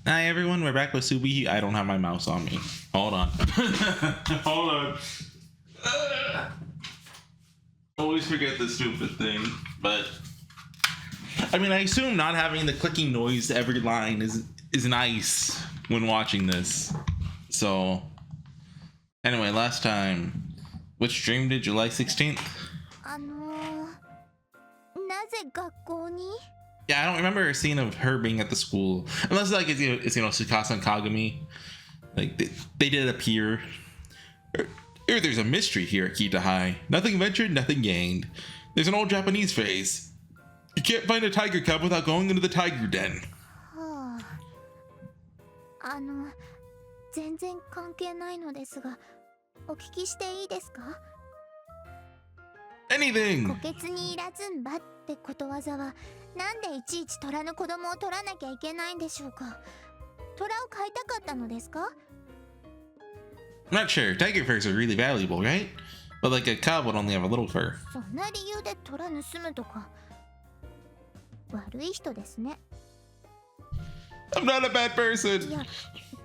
Hi everyone, we're back with SubaHibi. I don't have my mouse on me. Hold on. Hold on. Always forget the stupid thing, but I mean, I assume not having the clicking noise to every line is nice when watching this. So anyway, last time, which stream did July 16th? なぜ学校に? Yeah, I don't remember a scene of her being at the school. Unless like it's Tsukasa and Kagami. Like they did appear. Or there's a mystery here at Kita High. Nothing ventured, nothing gained. There's an old Japanese phrase. You can't find a tiger cub without going into the tiger den. 全然関係ないのですが、お聞きしていいですか? Anything! 虎穴にいらずんばってことわざは、なんでいちいち虎の子供を取らなきゃいけないんでしょうか? 虎を飼いたかったのですか? I'm not sure. Tiger furs are really valuable, right? But like a cub would only have a little fur. そんな理由で虎盗むとか、悪い人ですね。 I'm not a bad person! いや、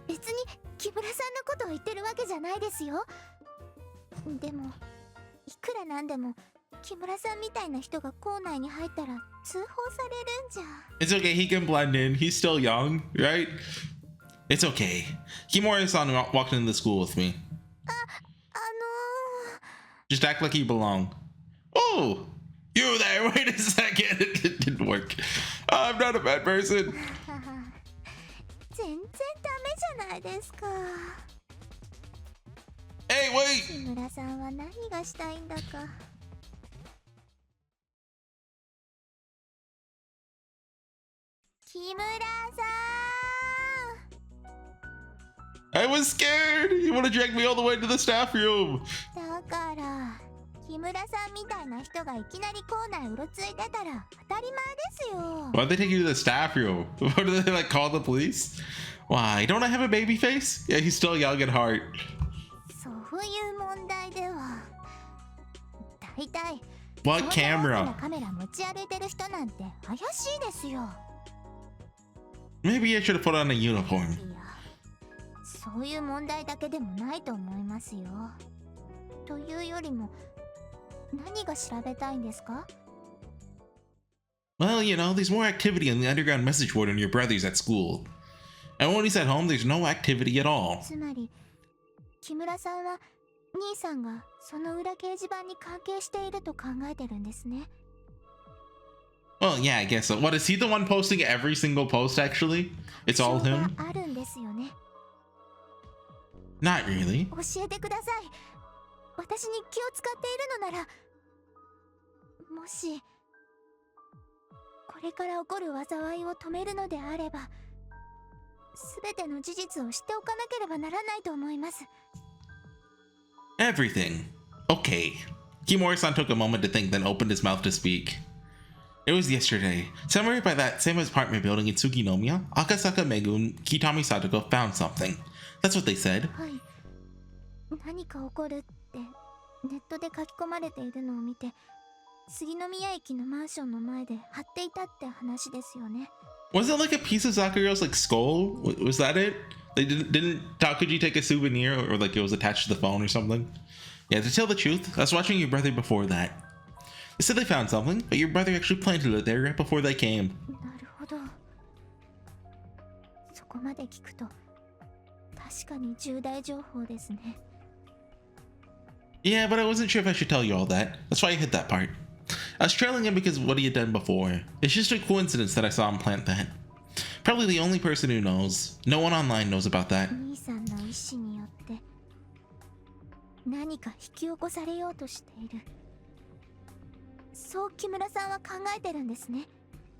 別に木村さんのことを言ってるわけじゃないですよ。でも、いくらなんでも木村さんみたいな人が校内に入ったら通報されるんじゃ。 It's okay, he can blend in. He's still young, right? It's okay. Kimura-san walked into the school with me. Just act like you belong. Oh! You there! Wait a second! It didn't work. I'm not a bad person. 全然ダメじゃないですか。 Hey, wait! 木村さんは何がしたいんだか。木村さん。 I was scared! You want to drag me all the way to the staff room! だから、木村さんみたいな人がいきなり校内うろついてたら当たり前ですよ。 Why'd they take you to the staff room? What did they like call the police? Why? Don't I have a baby face? Yeah, he's still young at heart. そういう問題では、大体 What camera? カメラ持ち歩いてる人なんて怪しいですよ。 Maybe I should have put on a uniform. いや、そういう問題だけでもないと思いますよ。というよりも、何が調べたいんですか? Well, you know, there's more activity on the underground message board on your brothers at school. And when he's at home, there's no activity at all. つまり、木村さんは兄さんがその裏掲示板に関係していると考えてるんですね。 Well, yeah, I guess so. What, is he the one posting every single post, actually? It's all him? あるんですよね。 Not really. 教えてください。私に気を使っているのなら、もしこれから起こる災いを止めるのであれば、すべての事実を知っておかなければならないと思います。 Everything. Okay. Kimura-san took a moment to think, then opened his mouth to speak. It was yesterday. Somewhere by that same apartment building in Tsukinomiya, Akasaka Megu and Kitami Satoko found something. That's what they said. はい。何か起こるってネットで書き込まれているのを見て、杉宮駅のマンションの前で貼っていたって話ですよね。 Was it like a piece of Sakura's like skull? Was that it? They didn't Takuji take a souvenir or like it was attached to the phone or something? Yeah, to tell the truth, I was watching your brother before that. They said they found something, but your brother actually planted it there right before they came. なるほど。そこまで聞くと確かに重大情報ですね。 Yeah, but I wasn't sure if I should tell you all that. That's why I hid that part. I was trailing him because of what he had done before. It's just a coincidence that I saw him plant that. Probably the only person who knows. No one online knows about that. 兄さんの意思によって何か引き起こされようとしている。そう木村さんは考えてるんですね。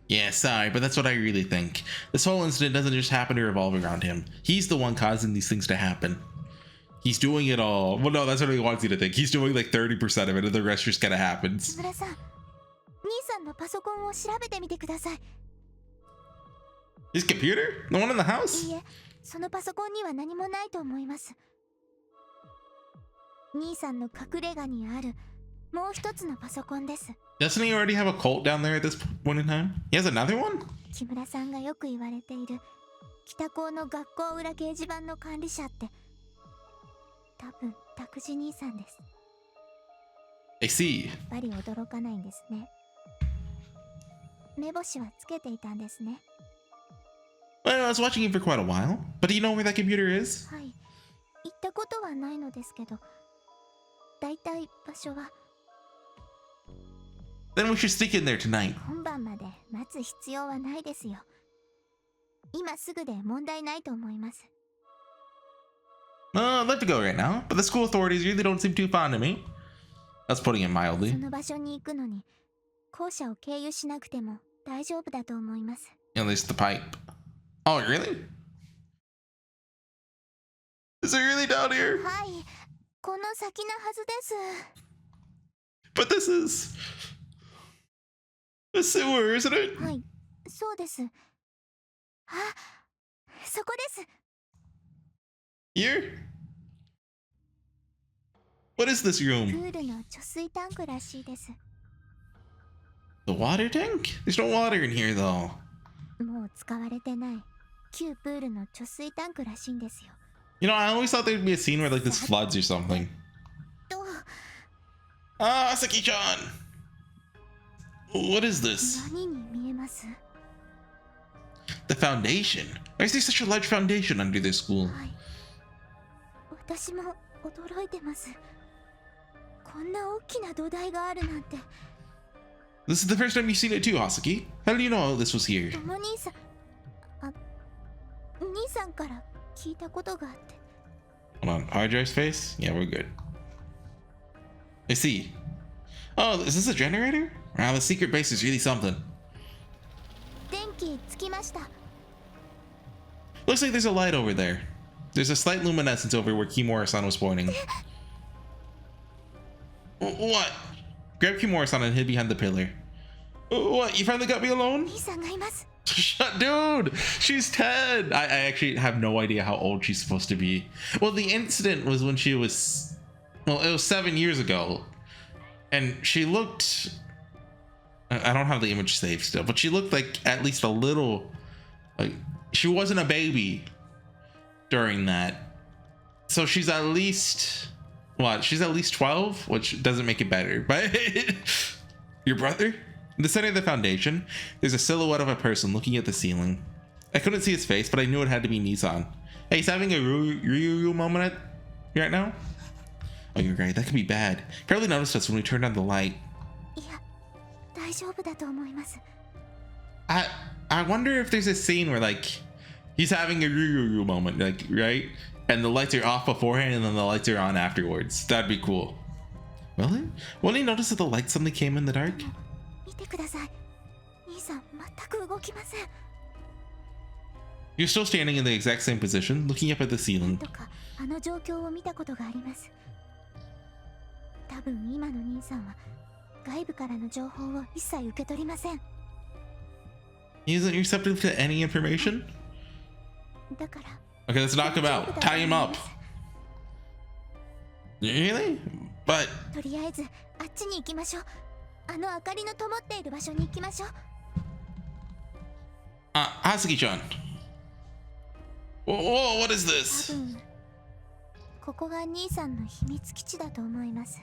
Yeah, sorry, but that's what I really think. This whole incident doesn't just happen to revolve around him. He's the one causing these things to happen. He's doing it all. Well, no, that's what he wants you to think. He's doing like 30% of it, and the rest just kind of happens. 木村さん、兄さんのパソコンを調べてみてください。 His computer? The one in the house? いいえ、そのパソコンには何もないと思います。兄さんの隠れ家にあるもう一つのパソコンです。 Doesn't he already have a cult down there at this point in time? He has another one? 木村さんがよく言われている北高の学校裏掲示板の管理者って多分拓司兄さんです。 I see. やっぱり驚かないんですね。目星はつけていたんですね。 Well, I was watching you for quite a while, but do you know where that computer is? はい、行ったことはないのですけど、だいたい場所は。 Then we should sneak in there tonight. 今晩まで待つ必要はないですよ。今すぐで問題ないと思います。 I'd like to go right now, but the school authorities really don't seem too fond of me. That's putting it そ mildly. の場所に行くのに校舎を経由しなくても大丈夫だと思います。 At least the pipe. Oh, really? Is it really down here? はい、この先のはずです。 But this is a sewer, isn't it? はい、そうです。あ、そこです。 Here? What is this プ room? ールの貯水タンクらしいです。 The water tank? There's no water in here though. もう使われてない旧プールの貯水タンクらしいんですよ。 You know, I always thought there'd be a scene where like this floods or something. と、 Ah, Saki-chan! What is this? 何に見えます？ The foundation? Why is there such a large foundation under this school? はい、私も驚いてます。こんな大きな土台があるなんて。 This is the first time you've seen it too, Hasaki. How do you know this was here? とも兄さん、あ、兄さんから聞いたことがあって。 Hold on, hard drive space? Yeah, we're good. I see. Oh, is this a generator? Wow, the secret base is really something. 電気つきました。 Looks like there's a light over there. There's a slight luminescence over where Kimura-san was pointing. What? Grab Kimura-san and hid behind the pillar. What? You finally got me alone? 兄さんがいます。 Dude, she's 10. I actually have no idea how old she's supposed to be. Well, the incident was when she was, well, it was 7 years ago. And she looked, I don't have the image saved still, but she looked like at least a little, like she wasn't a baby during that. So she's at least, what? She's at least 12, which doesn't make it better, but your brother? In the center of the foundation, there's a silhouette of a person looking at the ceiling. I couldn't see his face, but I knew it had to be Nissan. Hey, he's having a Ryu moment right now? Oh, you're right. That could be bad. Probably noticed us when we turned on the light. いや、大丈夫だと思います。 I wonder if there's a scene where like he's having a Ryu moment, like right, and the lights are off beforehand and then the lights are on afterwards. That'd be cool. Really? Wouldn't he notice that the light suddenly came in the dark? 見てください。兄さん全く動きません。 You're still standing in the exact same position, looking up at the なん ceiling. とかあの状況を見たことがあります。多分今の兄さんは外部からの情報を一切受け取りません。 He isn't receptive to any information? だから。 Okay, let's knock him out. Tie him up. Really? But とりあえずあっちに行きましょう。あの明かりの灯っている場所に行きましょう。 Hazuki-chan. Whoa, what is 多 this? 分ここが兄さんの秘密基地だと思います。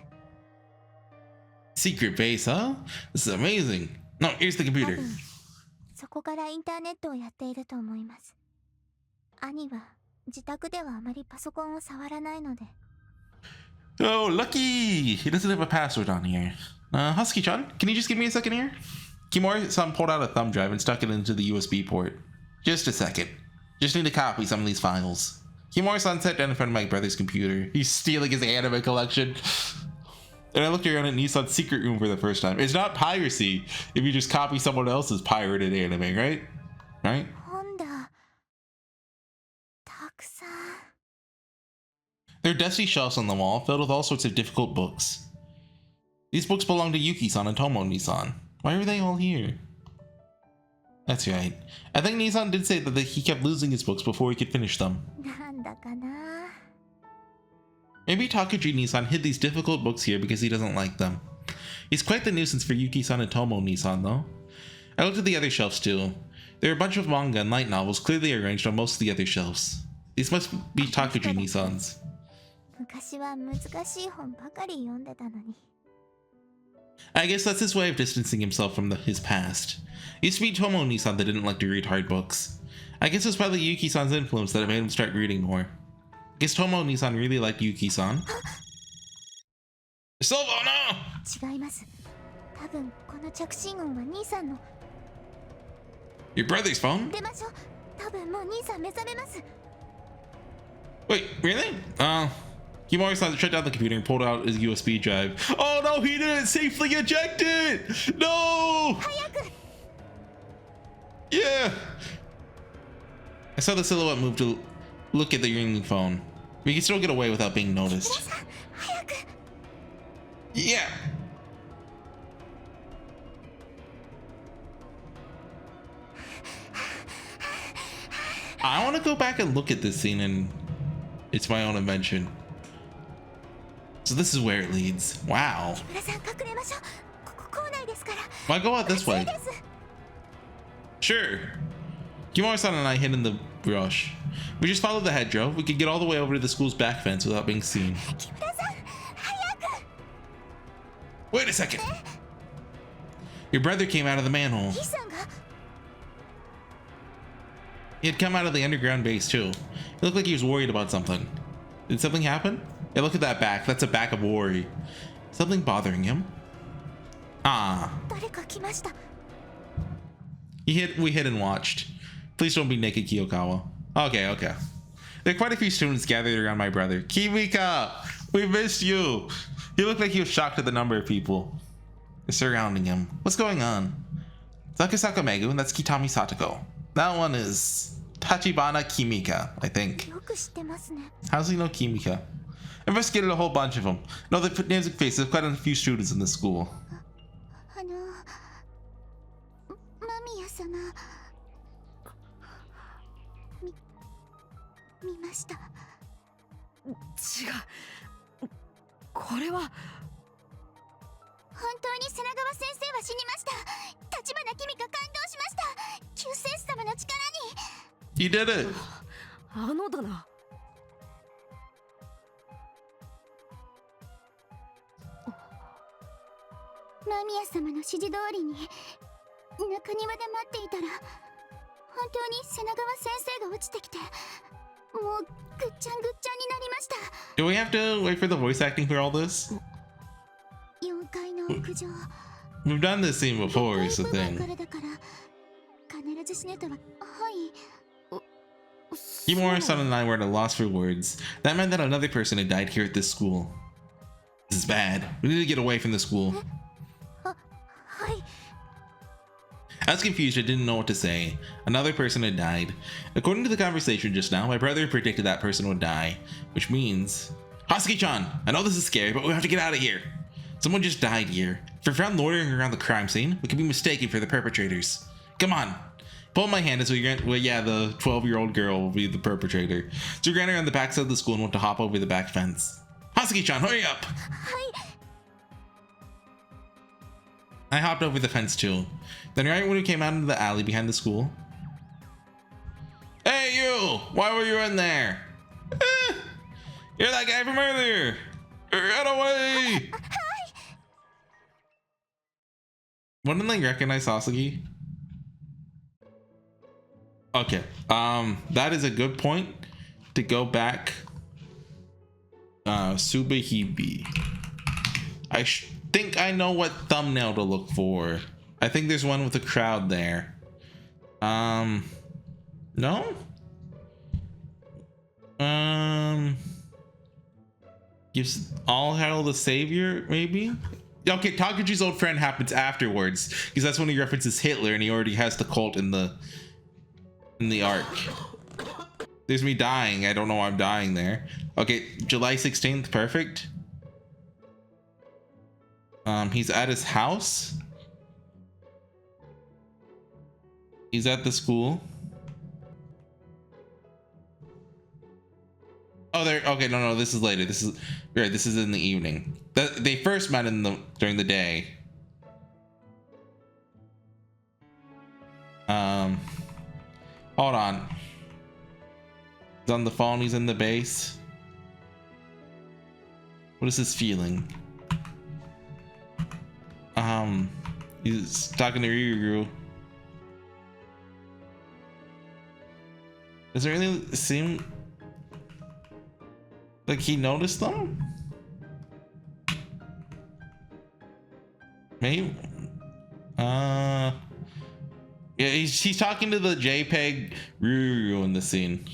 Secret base, huh? This is amazing. No, here's the 多 computer. 分そこからインターネットをやっていると思います。兄は自宅ではあまりパソコンを触らないので。 Oh, lucky! He doesn't have a password on here. Husky-chan, can you just give me a second here? Kimura-san pulled out a thumb drive and stuck it into the USB port. Just a second. Just need to copy some of these files. Kimura-san sat down in front of my brother's computer. He's stealing his anime collection. And I looked around at Nissan's secret room for the first time. It's not piracy if you just copy someone else's pirated anime, right? Right? 本だ。たくさん。 There are dusty shelves on the wall filled with all sorts of difficult books. These books belong to Yuki-san and Tomo-ni-san. Why are they all here? That's right. I think Ni-san did say that he kept losing his books before he could finish them. なんだかな。 Maybe Takuji Ni-san hid these difficult books here because he doesn't like them. He's quite the nuisance for Yuki-san and Tomo-ni-san though. I looked at the other shelves too. There are a bunch of manga and light novels clearly arranged on most of the other shelves. These must be Takuji-Nissan's. 昔は難しい本ばかり読んでたのに。 I guess that's his way of distancing himself from his past. It used to be Tomo-Nissan that didn't like to read hard books. I guess it was probably Yuki-san's influence that made him start reading more. I guess Tomo-Nissan really liked Yuki-san. Silvo, no! 違います。多分この着信音は兄さんの。 Your brother's phone? 出ましょう。多分もう兄さん目覚めます。 Wait, really? Kimori-san shut down the computer and pulled out his USB drive. Oh no, he didn't safely eject it! No! 早く。 Yeah! I saw the silhouette move to look at the ringing phone. We can still get away without being noticed. 早く。 Yeah! I want to go back and look at this scene, and it's my own invention. So this is where it leads. Wow. 木村さん隠れましょう。ここ構内ですから。 Why go out this way? 暑いです。 Sure. Kimura-san and I hid in the brush. We just followed the hedgerow. We could get all the way over to the school's back fence without being seen. 木村さん、早く。 Wait a second. Your brother came out of the manhole. 兄さんが。 He had come out of the underground base too. He looked like he was worried about something. Did something happen? Yeah, look at that back. That's a back of worry. Something bothering him? Ah. 誰か来ました。 We hid and watched. Please don't be naked, Kiyokawa. Okay, okay. There are quite a few students gathered around my brother. Kimika! We missed you! He looked like he was shocked at the number of people surrounding him. What's going on? Sakasaka Megu, and that's Kitami Satoko. That one is Tachibana Kimika, I think. よく知ってますね。 How does he know Kimika? Investigated a whole bunch of them. No, they put names and faces of quite a few students in the school. 間宮様。見ました。違う。これは。本当に瀬名川先生は死にました。立花君香感動しました。救世主様の力に。 You did it! あのだな。間宮様の指示通りに中庭で待っていたら本当に瀬名川先生が落ちてきてもうぐっちゃんぐっちゃんになりました。 Do we have to wait for the voice acting for all this? 4階の屋上。 We've done this scene before, is the 6階部 thing. 分からだから必ず死ねとは。はい。 Kimura-san and I were at a loss for words. That meant that another person had died here at this school. This is bad. We need to get away from the school. はい。 I was confused. I didn't know what to say. Another person had died. According to the conversation just now, my brother predicted that person would die, which means... Hasuki-chan! I know this is scary, but we have to get out of here. Someone just died here. If we're found loitering around the crime scene, we could be mistaken for the perpetrators. Come on! Pull my hand as we ran... Well, yeah, the 12-year-old girl will be the perpetrator. So we ran around the backside of the school and went to hop over the back fence. Hasuki-chan, hurry up! はい。 I hopped over the fence too. Then right when we came out into the alley behind the school... Hey you! Why were you in there? You're that guy from earlier! Run away! Wouldn't they recognize Sasaki? Okay, that is a good point to go back. SubaHibi. I think I know what thumbnail to look for. I think there's one with a crowd there. No? Gives all hail the savior, maybe? Okay, Takuji's old friend happens afterwards, because that's when he references Hitler and he already has the cult in the arc. There's me dying. I don't know why I'm dying there. Okay, July 16th, perfect. He's at his house. He's at the school. Oh, there. Okay, no, this is later. This is right. This is in the evening. They first met during the day. He's on the phone, he's in the base. What is his feeling? He's talking to Ryuru. Does it really seem like he noticed them? Maybe. Yeah, he's talking to the JPEG Ryuru in the scene.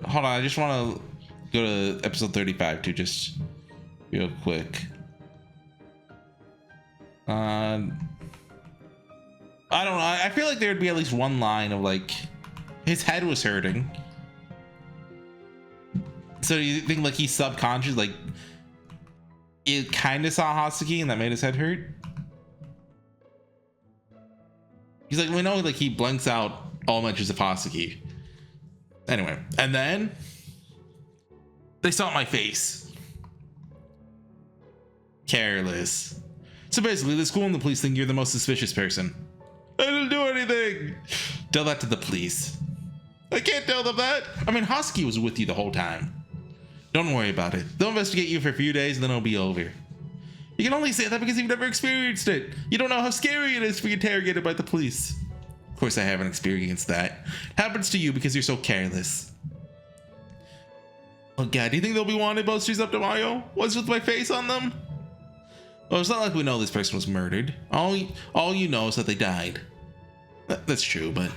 Hold on, I just want to go to episode 35 to just real quick. I don't know. I feel like there would be at least one line of like his head was hurting. So you think like he's subconscious, like it kind of saw Hoseki and that made his head hurt? He's like, we know like he blanks out all mentions of Hoseki. Anyway, and then they saw my face. Careless. So basically the school and the police think you're the most suspicious person. I didn't do anything. Tell that to the police. I can't tell them that. I mean, Hoseki was with you the whole time. Don't worry about it. They'll investigate you for a few days and then it'll be over. You can only say that because you've never experienced it. You don't know how scary it is to be interrogated by the police. Of course I haven't experienced that. It happens to you because you're so careless. Oh god, do you think there'll be wanted posters up tomorrow? What's with my face on them? Well, it's not like we know this person was murdered. All you know is that they died. That's true, but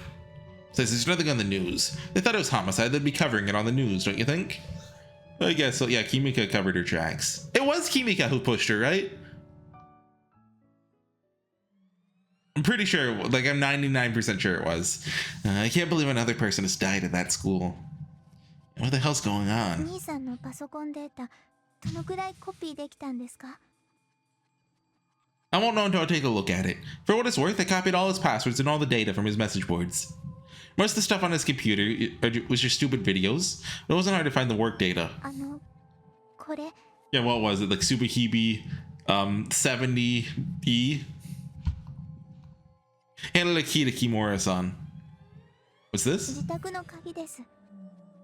says there's nothing on the news. They thought it was homicide. They'd be covering it on the news, don't you think? I guess so. Yeah, Kimika covered her tracks. It was Kimika who pushed her, right? I'm pretty sure. Like, I'm 99% sure it was. I can't believe another person has died at that school. What the hell's going on? 兄さんのパソコンデータ、どのくらいコピーできたんですか? I won't know until I take a look at it. For what it's worth, I copied all his passwords and all the data from his message boards. Most of the stuff on his computer was your stupid videos. It wasn't hard to find the work data. これ Yeah, what was it? Like SubaHibi 70E? Handed a key to Kimura-san. What's this? 自宅の鍵です。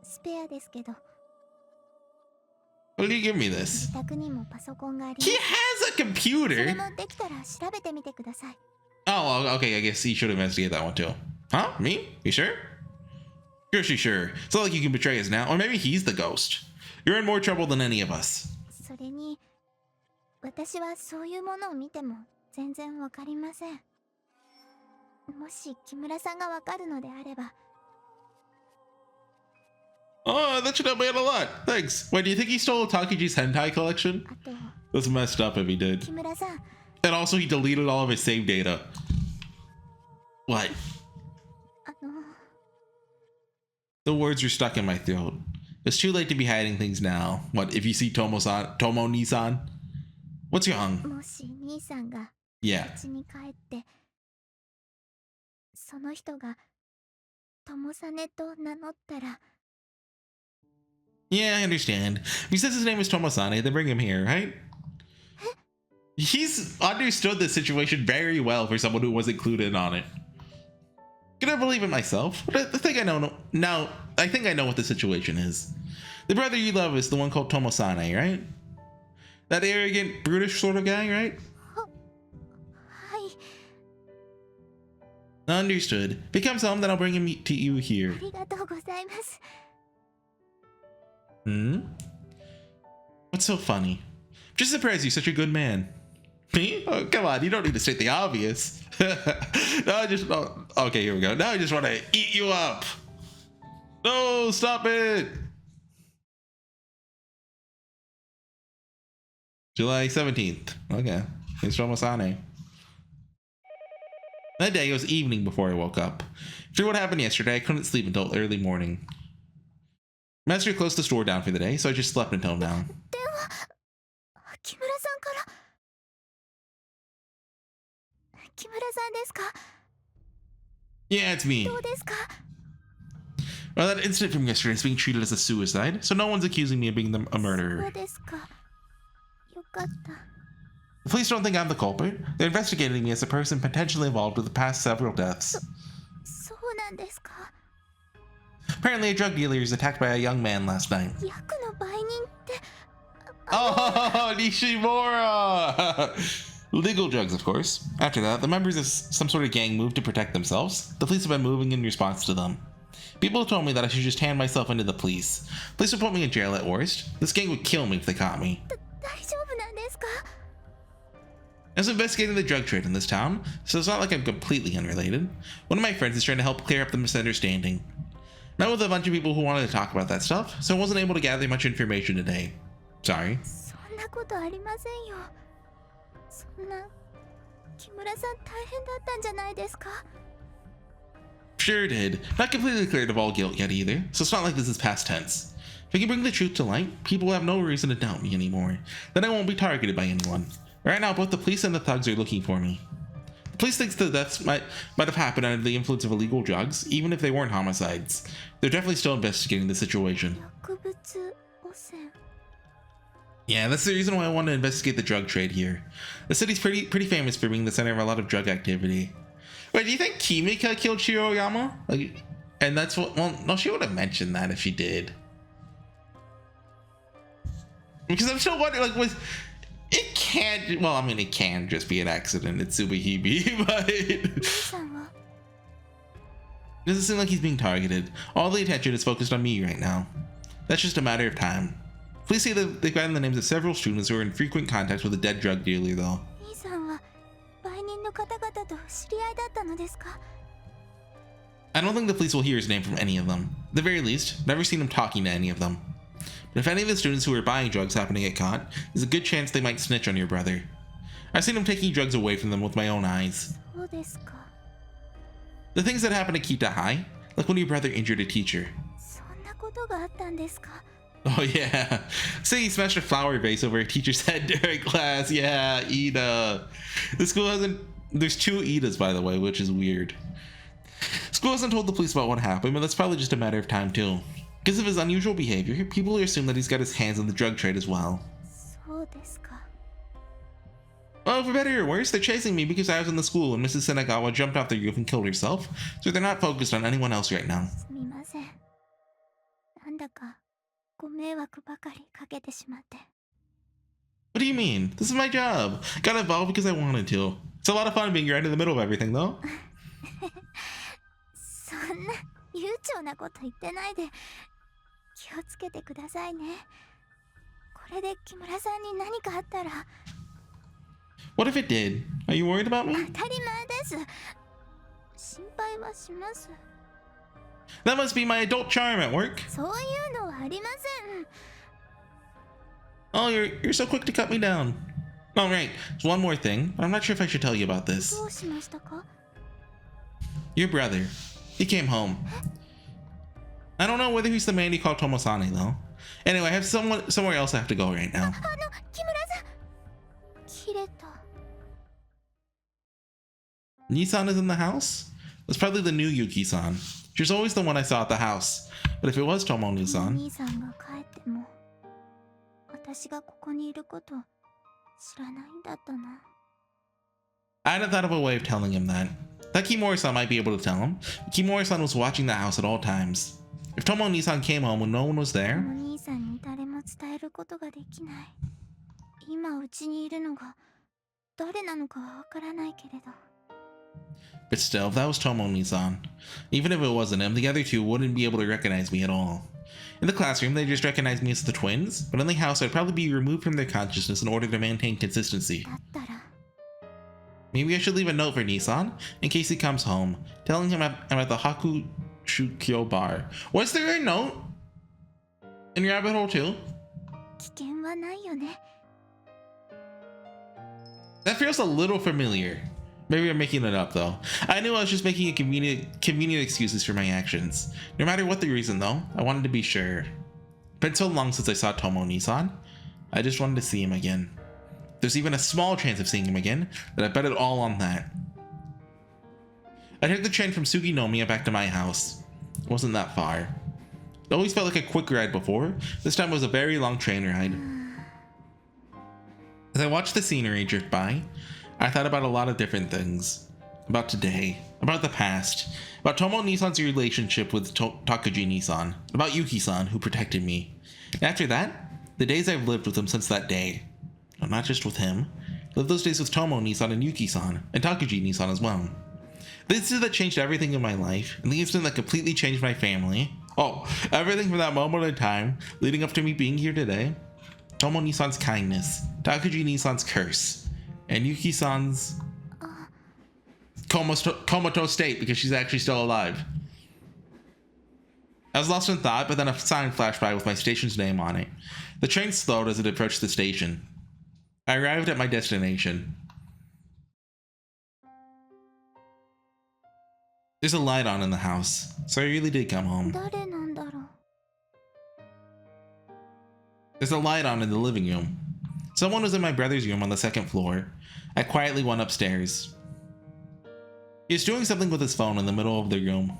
スペアですけど。 Why did you give me this? 自宅にもパソコンがあります。 He has a それ computer! もできたら調べてみてください。 Oh, okay, I guess he should investigate that one too. Huh? Me? You sure? Sure, she's sure. It's not like you can betray us now. Or maybe he's the ghost. You're in more trouble than any of us. それに、私はそういうものを見ても全然わかりません。もし木村さんがわかるのであれば。 Oh, that should help me out a lot. Thanks. Wait, do you think he stole Takiji's hentai collection? あと、 That's messed up if he did. 木村さん、 And also he deleted all of his save data. What? The words are stuck in my throat. It's too late to be hiding things now. What, if you see Tomo-Nissan? What's wrong? もし兄さんが Yeah. 家に帰って、その人が友実と名乗ったら。 Yeah, I understand. If he says his name is Tomosane, then bring him here, right? He's understood this situation very well for someone who was included on it. Can I believe it myself? But I think I know now. I think I know what the situation is. The brother you love is the one called Tomosane, right? That arrogant, brutish sort of guy, right? はい。 Understood. If he comes home, then I'll bring him to you あ here. りがとうございます。 Hmm? What's so funny? Just surprised you're such a good man. Me? Oh, come on, you don't need to state the obvious. No, I just... Oh, okay, here we go. Now I just want to eat you up. No, stop it. July 17th. Okay. Thanks for Masane. That day, it was evening before I woke up. After what happened yesterday, I couldn't sleep until early morning. Master closed the store down for the day, so I just slept until now. 電話、木村さんから。木村さんですか? Yeah, it's me. どうですか? Well, that incident from yesterday is being treated as a suicide, so no one's accusing me of being a そ murderer. うですか。よかった。 The police don't think I'm the culprit. They're investigating me as a person potentially involved with the past several deaths. そうなんですか？ Apparently, a drug dealer was attacked by a young man last night. 役の売人って Oh, Nishimura! Legal drugs, of course. After that, the members of some sort of gang moved to protect themselves. The police have been moving in response to them. People have told me that I should just hand myself into the police. Police would put me in jail at worst. This gang would kill me if they caught me. 大丈夫なんですか？ I was investigating the drug trade in this town, so it's not like I'm completely unrelated. One of my friends is trying to help clear up the misunderstanding. Met with a bunch of people who wanted to talk about that stuff, so I wasn't able to gather much information today. Sorry. そんなことありませんよ。そんな木村さん大変だったんじゃないですか？ Sure did. Not completely cleared of all guilt yet either, so it's not like this is past tense. If I can bring the truth to light, people will have no reason to doubt me anymore. Then I won't be targeted by anyone. Right now, both the police and the thugs are looking for me. The police thinks the deaths might have happened under the influence of illegal drugs, even if they weren't homicides. They're definitely still investigating the situation. 薬物汚染。 Yeah, that's the reason why I want to investigate the drug trade here. The city's pretty famous for being the center of a lot of drug activity. Wait, do you think Kimika killed Shiroyama? Like, and that's what? Well, no, she would have mentioned that if she did. Because I'm still wondering, like, was it can't? Well, I mean, it can just be an accident. It's SubaHibi, but 兄さんは doesn't seem like he's being targeted. All the attention is focused on me right now. That's just a matter of time. Please say that they've gotten the names of several students who are in frequent contact with a dead drug dealer, though. 兄さんは売人の方々と知り合いだったのですか？ I don't think the police will hear his name from any of them. At the very least, never seen him talking to any of them. But if any of the students who are buying drugs happen to get caught, there's a good chance they might snitch on your brother. I've seen him taking drugs away from them with my own eyes. そうですか。 The things that happened to Kita High, like when your brother injured a teacher. そんなことがあったんですか？ Oh yeah, say he smashed a flower vase over a teacher's head during class. Yeah, Ida. The school hasn't. There's 2 Idas, by the way, which is weird. School hasn't told the police about what happened, but that's probably just a matter of time too. Because of his unusual behavior, people will assume that he's got his hands in the drug trade as well. そうですか。 Well, for better or worse, they're chasing me because I was in the school when Mrs. Senagawa jumped off the roof and killed herself, so they're not focused on anyone else right now. すみません。なんだかご迷惑ばかりかけてしまって。 What do you mean? This is my job. Got involved because I wanted to. It's a lot of fun being right in the middle of everything, though. そんな悠長なこと言ってないで気をつけてくださいね。これで木村さんに何かあったら。 What if it did? Are you worried about me? 当たり前です。心配はします。 That must be my adult charm at work. そういうのはありません。 Oh, you're so quick to cut me down. Oh, right. There's one more thing. I'm not sure if I should tell you about this. どうしましたか？ Your brother. He came home. I don't know whether he's the man you call Tomosane, though. Anyway, I have somewhere else I have to go right now. 木村さん。切れた。 Nissan is in the house? That's probably the new Yuki-san. She was always the one I saw at the house. But if it was Tomo お Nissan, 兄さんが帰っても私がここにいること知らないんだったな。 I hadn't thought of a way of telling him that. That Kimura-san might be able to tell him. But Kimura-san was watching the house at all times. If Tomo Nissan came home when no one was お there, 兄さんに誰も伝えることができない。今うちにいるのが誰なのかはわからないけれど。 but still, if that was Tomo Nissan, even if it wasn't him, the other two wouldn't be able to recognize me at all. In the classroom, they just recognized me as the twins, but in the house, I'd probably be removed from their consciousness in order to maintain consistency. だったら Maybe I should leave a note for Nissan in case he comes home, telling him I'm at the Hakushukyo bar. Was there a note in Rabbit Hole too? 危険はないよね。 That feels a little familiar. Maybe I'm making it up though. I knew I was just making a convenient excuses for my actions. No matter what the reason though, I wanted to be sure. It's been so long since I saw Tomo Nissan. I just wanted to see him again. There's even a small chance of seeing him again, that I bet it all on that. I took the train from Suginomiya back to my house. It wasn't that far. It always felt like a quick ride before. This time was a very long train ride. As I watched the scenery drift by, I thought about a lot of different things. about today, about the past, about Tomo Nissan's relationship with Takuji Nissan, about Yuki-san who protected me. And after that, the days I've lived with him since that day. No, not just with him. I lived those days with Tomo Nissan and Yuki-san, and Takuji Nissan as well. The incident that changed everything in my life, and the incident that completely changed my family. Oh, everything from that moment in time, leading up to me being here today. Tomo Nissan's kindness, Takuji Nissan's curse, and Yuki-san's comatose state because she's actually still alive. I was lost in thought, but then a sign flashed by with my station's name on it. The train slowed as it approached the station. I arrived at my destination. There's a light on in the house, so I really did come home. 誰なんだろう。 There's a light on in the living room. Someone was in my brother's room on the second floor. I quietly went upstairs. He was doing something with his phone in the middle of the room.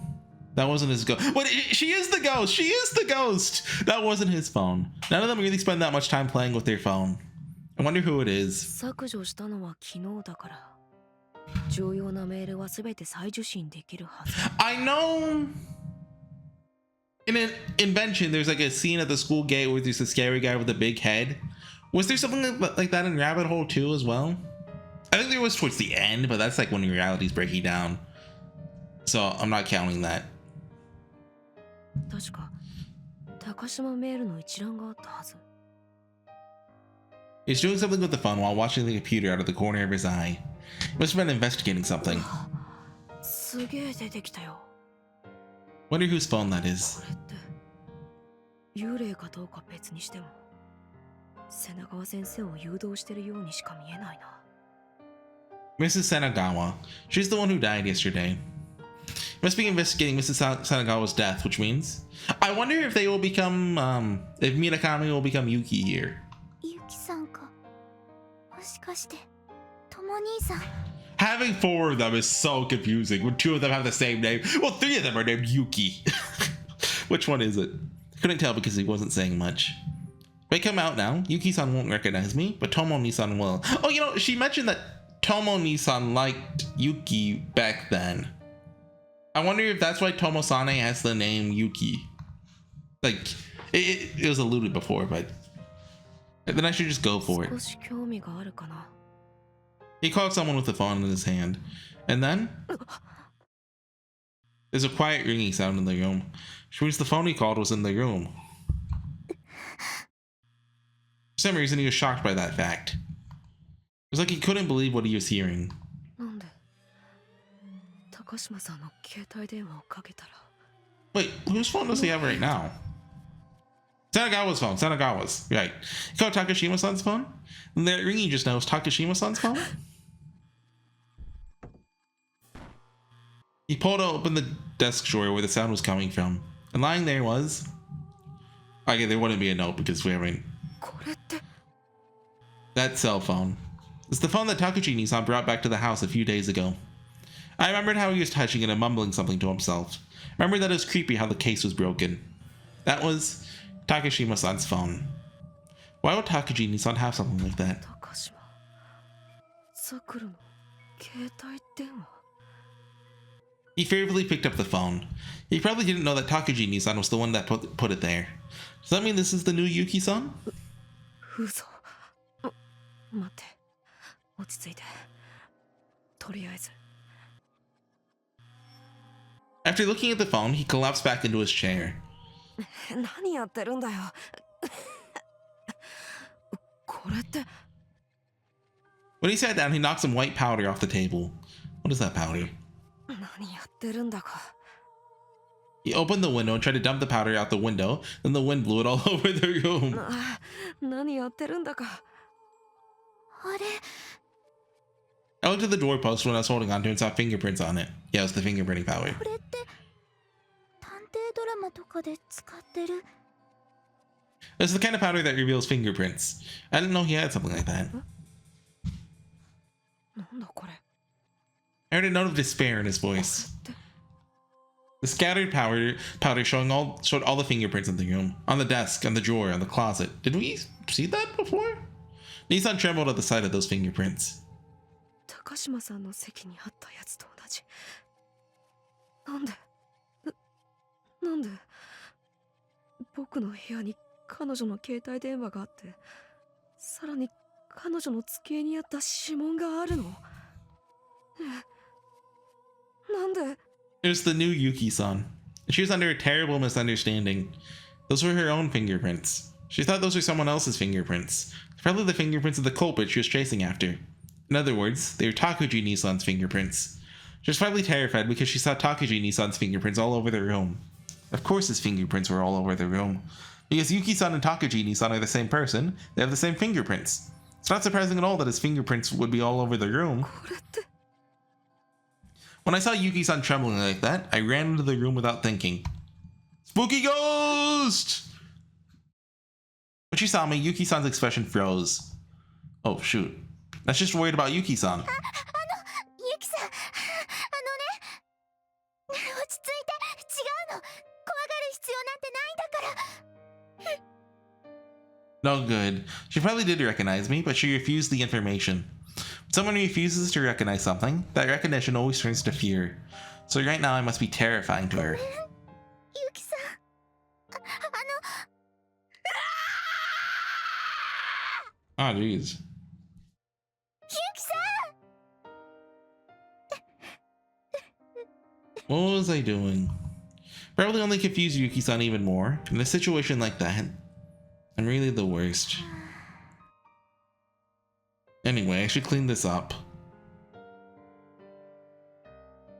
That wasn't his ghost. What? She is the ghost! She is the ghost! That wasn't his phone. None of them really spend that much time playing with their phone. I wonder who it is. 削除したのは昨日だから。重要なメールはすべて再受信できるはず。I know. In an invention, there's like a scene at the school gate where there's a scary guy with a big head. Was there something like that in Rabbit Hole 2 as well? I think there was towards the end, but that's like when reality's breaking down. So I'm not counting that. 確か高島メールの一覧があったはず。 He's doing something with the phone while watching the computer out of the corner of his eye. He must have been investigating something. すげえ出てきたよ。 Wonder whose phone that is. これって幽霊かどうか別にしても瀬名川先生を誘導してるようにしか見えないな。 Mrs. Senagawa. She's the one who died yesterday. He must be investigating Mrs. Senagawa's death, which means I wonder if they will become if Minakami will become Yuki here. ユキさんか。もしかしてトモ兄さん。 Having 4 of them is so confusing when 2 of them have the same name. Well, 3 of them are named Yuki. Which one is it? Couldn't tell because he wasn't saying much. If I come out now, Yuki-san won't recognize me, but Tomo Nissan will. Oh, you know, she mentioned that Tomo Nissan liked Yuki back then. I wonder if that's why Tomo-sane has the name Yuki. Like, it was alluded before, but then I should just go for it. 少し興味があるかな。 He called someone with the phone in his hand. And then there's a quiet ringing sound in the room, which means the phone he called was in the room. For some reason, he was shocked by that fact. It was like he couldn't believe what he was hearing. なんで高島さんの携帯電話をかけたら。 Wait, whose phone does he have right now? Sanagawa's phone. Sanagawa's. Right. He called Takashima-san's phone? And that ringing just now was Takashima-san's phone? He pulled open the desk drawer where the sound was coming from. And lying there was... Okay, there wouldn't be a note because we haven't... これって That cell phone. It's the phone that Takuji Nissan brought back to the house a few days ago. I remembered how he was touching it and mumbling something to himself. I remembered that it was creepy how the case was broken. That was Takashima-san's phone. Why would Takuji Nissan have something like that? 高島さくらの携帯電話。 He fearfully picked up the phone. He probably didn't know that Takuji Nissan was the one that put it there. Does that mean this is the new Yuki-san? 嘘。待って。落ち着いて。とりあえず。 After looking at the phone, he collapsed back into his chair. 何やってるんだよ。これって。 When he sat down, he knocked some white powder off the table. What is that powder? 何やってるんだか。 He opened the window and tried to dump the powder out the window. Then the wind blew it all over the room. 何やってるんだか。あれ I looked at the doorpost when I was holding onto it and saw fingerprints on it. Yeah, it was the fingerprinting powder. これって探偵ドラマとかで使ってる。 It's the kind of powder that reveals fingerprints. I didn't know he had something like that. なんだこれ。 I heard a note of despair in his voice. The scattered powder showed all the fingerprints in the room, on the desk, on the drawer, on the closet. Did we see that before? Nissan trembled at the sight of those fingerprints. 高島さんの席にあったやつと同じ。なんで僕の部屋に彼女の携帯電話があって、さらに彼女の机にあった指紋があるの？なんで？ It was the new Yuki-san. She was under a terrible misunderstanding. Those were her own fingerprints. She thought those were someone else's fingerprints. Probably the fingerprints of the culprit she was chasing after. In other words, they were Takuji Nisan's fingerprints. She was probably terrified because she saw Takuji Nisan's fingerprints all over the room. Of course his fingerprints were all over the room. Because Yuki-san and Takuji Nisan are the same person, they have the same fingerprints. It's not surprising at all that his fingerprints would be all over the room. When I saw Yuki-san trembling like that, I ran into the room without thinking. Spooky ghost! When she saw me, Yuki-san's expression froze. Oh shoot. That's just worried about Yuki-san. ユキさん、落ち着いて、違うの。怖がる必要なんてないんだから。 No good. She probably did recognize me, but she refused the information. When someone refuses to recognize something, that recognition always turns to fear. So right now I must be terrifying to her. ユキさん、Ah, jeez. ユキさん。 What was I doing? Probably only confused Yuki-san even more. In a situation like that, I'm really the worst. Anyway, I should clean this up.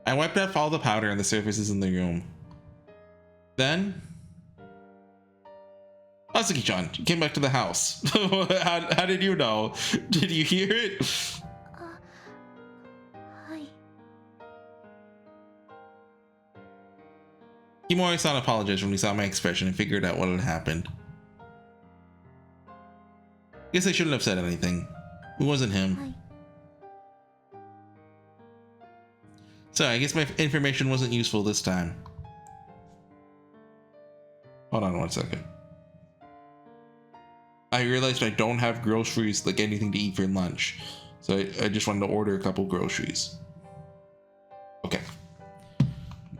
I wiped off all the powder on the surfaces in the room. Then... Asuki-chan, you came back to the house. How did you know? Did you hear it? はい。 Himori-san apologized when he saw my expression and figured out what had happened. Guess I shouldn't have said anything. It wasn't him. はい。 So I guess my information wasn't useful this time. Hold on one second. I realized I don't have groceries, like anything to eat for lunch. So I just wanted to order a couple groceries. Okay.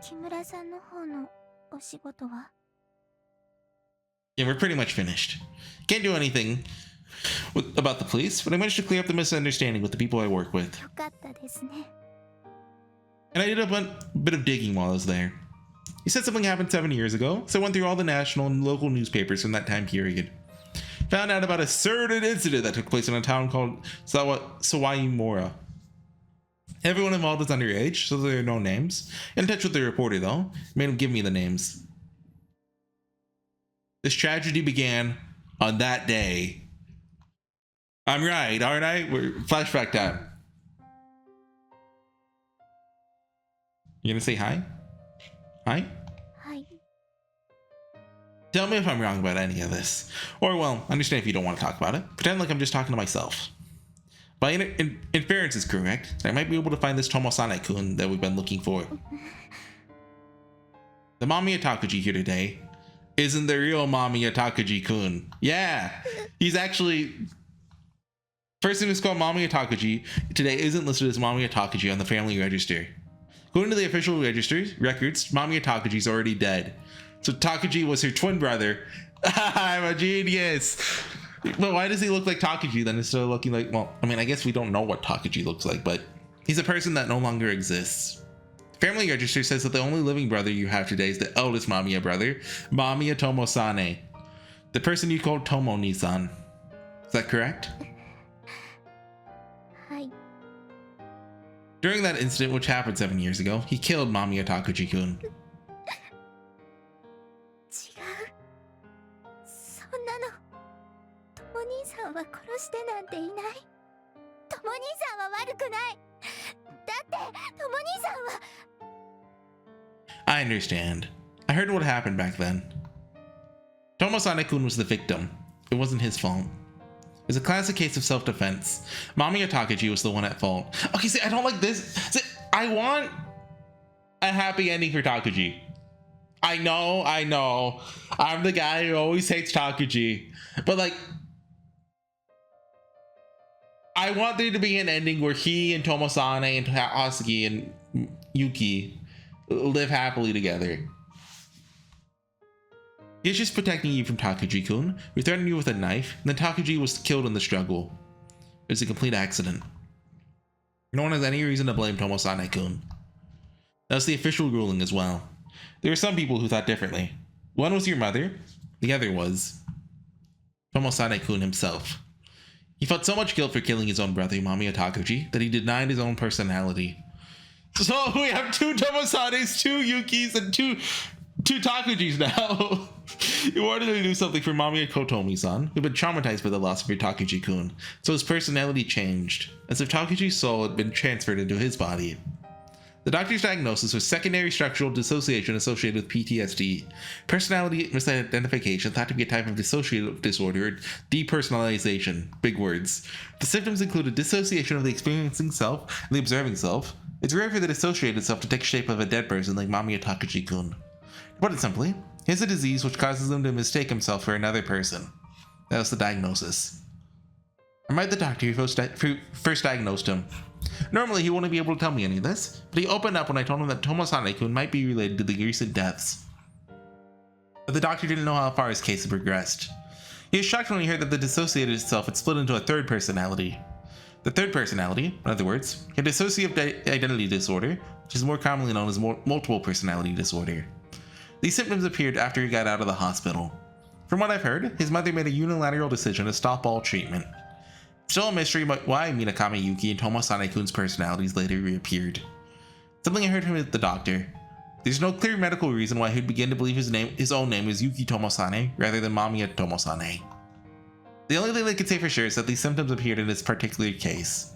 木村さんの方のお仕事は？ Yeah, we're pretty much finished. Can't do anything about the police, but I managed to clear up the misunderstanding with the people I work with. よかったですね。 And I did a bit of digging while I was there. He said something happened 7 years ago, so I went through all the national and local newspapers from that time period. Found out about a certain incident that took place in a town called Sawaimura. Everyone involved is underage, so there are no names. In touch with the reporter, though, made him give me the names. This tragedy began on that day. I'm right, aren't I? We're flashback time. You gonna say hi? Hi? はい。 Tell me if I'm wrong about any of this. Or, well, understand if you don't want to talk about it. Pretend like I'm just talking to myself. By inference is correct, I might be able to find this Tomosane-kun that we've been looking for. The Mamiya Takuji here today isn't the real Mamiya Takuji-kun. Yeah, he's actually... Person who's called Mamiya Takuji today isn't listed as Mamiya Takuji on the family register. According to the official records, Mamiya Takuji's already dead. So Takuji was her twin brother. I'm a genius. But why does he look like Takuji then instead of looking like, well, I mean, I guess we don't know what Takuji looks like, but he's a person that no longer exists. Family register says that the only living brother you have today is the eldest Mamiya brother, Mamiya Tomosane, the person you called Tomo-Nisan. Is that correct? はい。 During that incident, which happened 7 years ago, he killed Mamiya Takuji-kun. 違う。そんなの。とも兄さんは殺してなんていない。とも兄さんは悪くない。だってとも兄さんは。 I understand. I heard what happened back then. Tomosane-kun was the victim. It wasn't his fault. It was a classic case of self-defense. Mamiya Takuji was the one at fault. Okay, see, I don't like this. See, I want a happy ending for Takuji. I know. I'm the guy who always hates Takuji. But like, I want there to be an ending where he and Tomosane and Hasuki and Yuki live happily together. He's just protecting you from Takuji-kun, who threatened you with a knife, and then Takuji was killed in the struggle. It was a complete accident. No one has any reason to blame Tomosane-kun. That's the official ruling as well. There are some people who thought differently. One was your mother, the other was Tomosane-kun himself. He felt so much guilt for killing his own brother, Mamiya Takuji, that he denied his own personality. So we have 2 Tomosanes, 2 Yukis, and two Takujis now. He wanted to do something for Mamiya Kotomi-san, who'd been traumatized by the loss of your Takuji-kun, so his personality changed, as if Takuji's soul had been transferred into his body. The doctor's diagnosis was secondary structural dissociation associated with PTSD, personality misidentification thought to be a type of dissociative disorder, or depersonalization, big words. The symptoms included dissociation of the experiencing self and the observing self. It's rare for the dissociated self to take shape of a dead person like Mamiya Takuji-kun. To put it simply, he has a disease which causes him to mistake himself for another person. That was the diagnosis. I met the doctor who first diagnosed him. Normally, he wouldn't be able to tell me any of this, but he opened up when I told him that Tomosane-kun might be related to the recent deaths. But the doctor didn't know how far his case had progressed. He was shocked when he heard that the dissociated self had split into a third personality. The third personality, in other words, had dissociative identity disorder, which is more commonly known as multiple personality disorder. These symptoms appeared after he got out of the hospital. From what I've heard, his mother made a unilateral decision to stop all treatment. Still a mystery about why Minakami Yuki and Tomosane-kun's personalities later reappeared. Something I heard from the doctor. There's no clear medical reason why he'd begin to believe his own name is Yuki Tomosane rather than Mamiya Tomosane. The only thing they could say for sure is that these symptoms appeared in this particular case.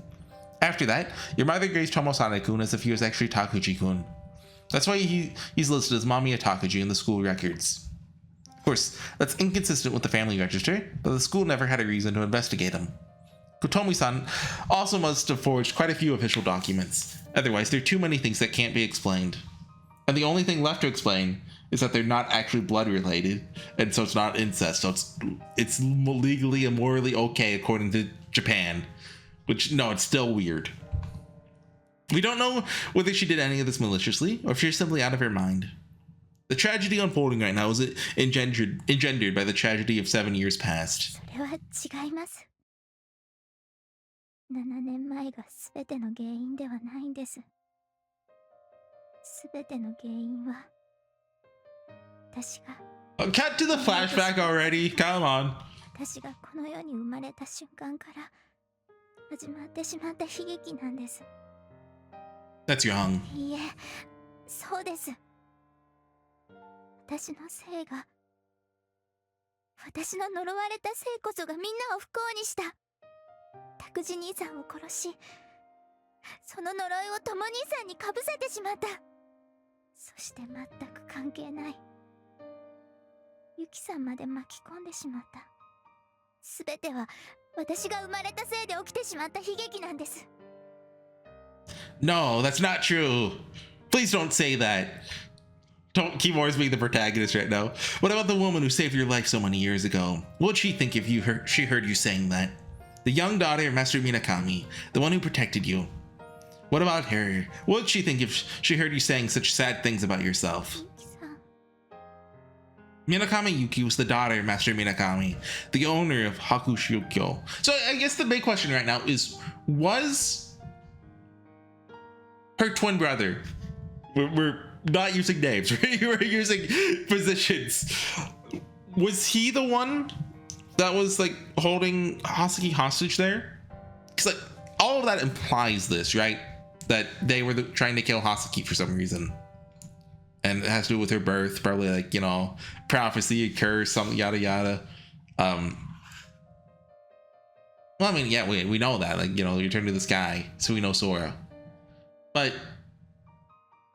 After that, your mother grazed Tomosane-kun as if he was actually Takuji-kun. That's why he's listed as Mamiya Takuji in the school records. Of course, that's inconsistent with the family register, but the school never had a reason to investigate him. Kotomi-san also must have forged quite a few official documents. Otherwise, there are too many things that can't be explained. And the only thing left to explain is that they're not actually blood related, and so it's not incest, so it's legally and morally okay according to Japan. Which, no, it's still weird. We don't know whether she did any of this maliciously, or if she's simply out of her mind. The tragedy unfolding right now is engendered by the tragedy of 7 years past. それは違います。7年前が全ての原因ではないんです。全ての原因は私が Cut to the flashback already. Come on. 私がこの世に生まれた瞬間から始まってしまった悲劇なんです。 That's young. いいえ、そうです。私のせいが、私の呪われたせいこそがみんなを不幸にした。拓司兄さんを殺し、その呪いを友兄さんにかぶせてしまった。そして全く関係ないユキさんまで巻き込んでしまった。すべては私が生まれたせいで起きてしまった悲劇なんです。 No, that's not true. Please don't say that. Don't keep Morris being the protagonist right now. What about the woman who saved your life so many years ago? What would she think if she heard you saying that? The young daughter of Master Minakami, the one who protected you. What about her? What would she think if she heard you saying such sad things about yourself? Minakami Yuki was the daughter of Master Minakami, the owner of Hakushukyo. So I guess the big question right now is, was her twin brother, we're not using names, right? We're using positions. Was he the one that was like holding Hasuki hostage there? Because like all of that implies this, right? That they were trying to kill Hasuki for some reason. And it has to do with her birth, probably like, you know, prophecy, a curse, something, yada yada. Well, I mean, yeah, we know that, like, you know, you turn to the sky, so we know Sora. But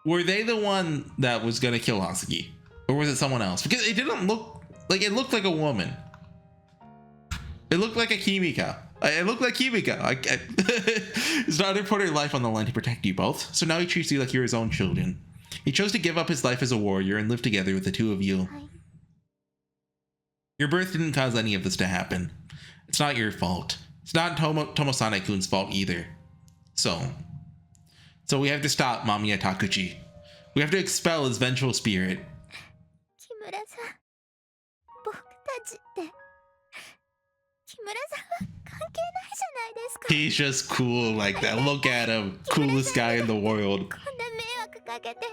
were they the one that was gonna kill Hasuki, or was it someone else? Because it didn't look like, it looked like a woman. It looked like a Kimika. It looked like Kimika. It's not to put her life on the line to protect you both, so now he treats you like you're his own children. He chose to give up his life as a warrior and live together with the two of you. Your birth didn't cause any of this to happen. It's not your fault. It's not Tomosane-kun's fault either. So we have to stop Mamiya Takuchi. We have to expel his vengeful spirit. 木村さん、僕たちって木村さんは関係ないじゃないですか。 He's just cool like that. Look at him. Coolest guy in the world. こんな迷惑かけて。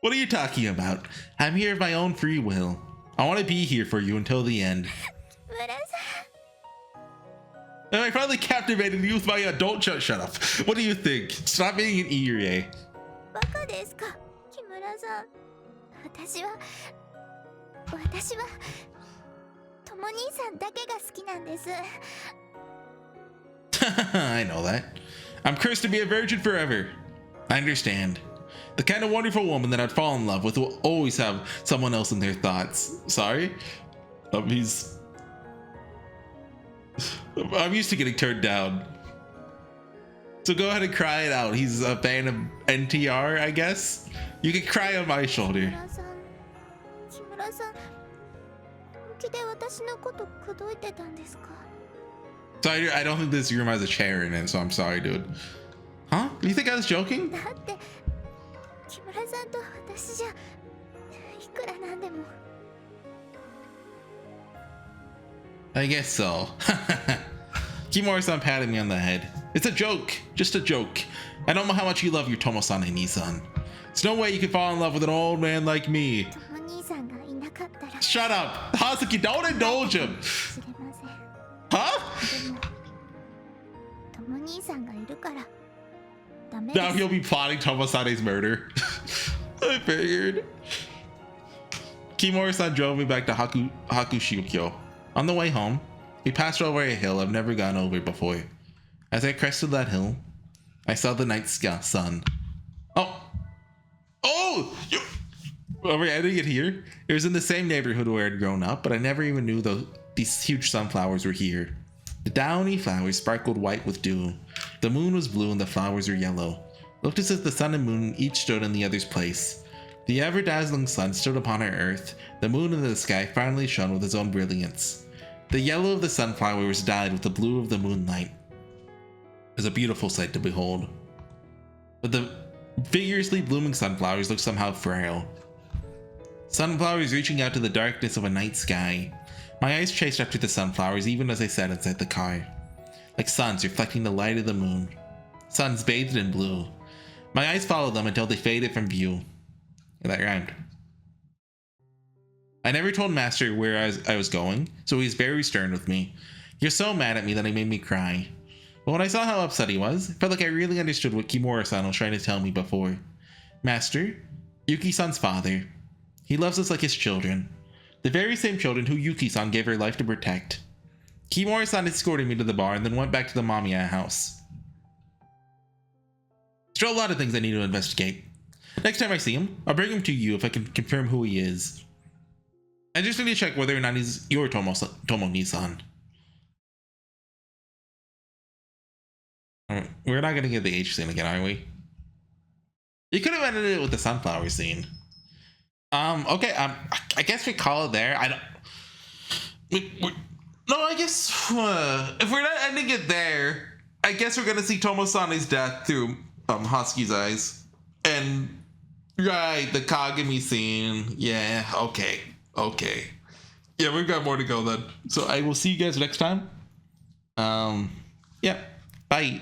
What are you talking about? I'm here of my own free will. I want to be here for you until the end. 木村さん。 And I finally captivated you with my adult shut up. What do you think? Stop being an Irie. バカですか、木村さん。私はとも兄さんだけが好きなんです。 I know that. I'm cursed to be a virgin forever. I understand. The kind of wonderful woman that I'd fall in love with will always have someone else in their thoughts. Sorry? I'm used to getting turned down. So go ahead and cry it out. He's a fan of NTR, I guess. You can cry on my shoulder. 木村さん、本気で私のこと口説いてたんですか？ So I don't think this room has a chair in it, so I'm sorry, dude. Huh? You think I was joking? だって木村さんと私じゃいくらなんでも。 I guess so. Kimura-san patted me on the head. It's a joke. Just a joke. I don't know how much you love your Tomosan-Ni-san. There's no way you could fall in love with an old man like me. とも兄さんがいなかったら。 Shut up! Hazuki, don't indulge him! 知れません。 Huh? でもとも兄さんがいるからダメ Now です。 he'll be plotting Tomosane's murder. I figured. Kimura-san drove me back to Hakushikyo. On the way home, we passed over a hill I've never gone over before. As I crested that hill, I saw the night sun. Oh! Are we ending it here? It was in the same neighborhood where I'd grown up, but I never even knew these huge sunflowers were here. The downy flowers sparkled white with dew. The moon was blue and the flowers were yellow. It looked as if the sun and moon each stood in the other's place. The ever-dazzling sun stood upon our earth. The moon in the sky finally shone with its own brilliance. The yellow of the sunflowers dyed with the blue of the moonlight. It was a beautiful sight to behold. But the vigorously blooming sunflowers looked somehow frail. Sunflowers reaching out to the darkness of a night sky. My eyes chased after the sunflowers even as I sat inside the car. Like suns reflecting the light of the moon. Suns bathed in blue. My eyes followed them until they faded from view. Yeah, that rhymed. I never told Master where I was going, so he was very stern with me. He was so mad at me that he made me cry. But when I saw how upset he was, it felt like I really understood what Kimura-san was trying to tell me before. Master, Yuki-san's father. He loves us like his children. The very same children who Yuki-san gave her life to protect. Kimura-san escorted me to the bar and then went back to the Mamiya house. Still a lot of things I need to investigate. Next time I see him, I'll bring him to you if I can confirm who he is. I just need to check whether or not he's your Tomo-ni-san. We're not gonna get the H scene again, are we? You could have ended it with the sunflower scene. Okay, I guess we call it there. No, I guess if we're not ending it there, I guess we're gonna see Tomosane's death through Husky's eyes. And right, the Kagami scene. Yeah, okay. Yeah, we've got more to go then. So I will see you guys next time. Yeah, bye.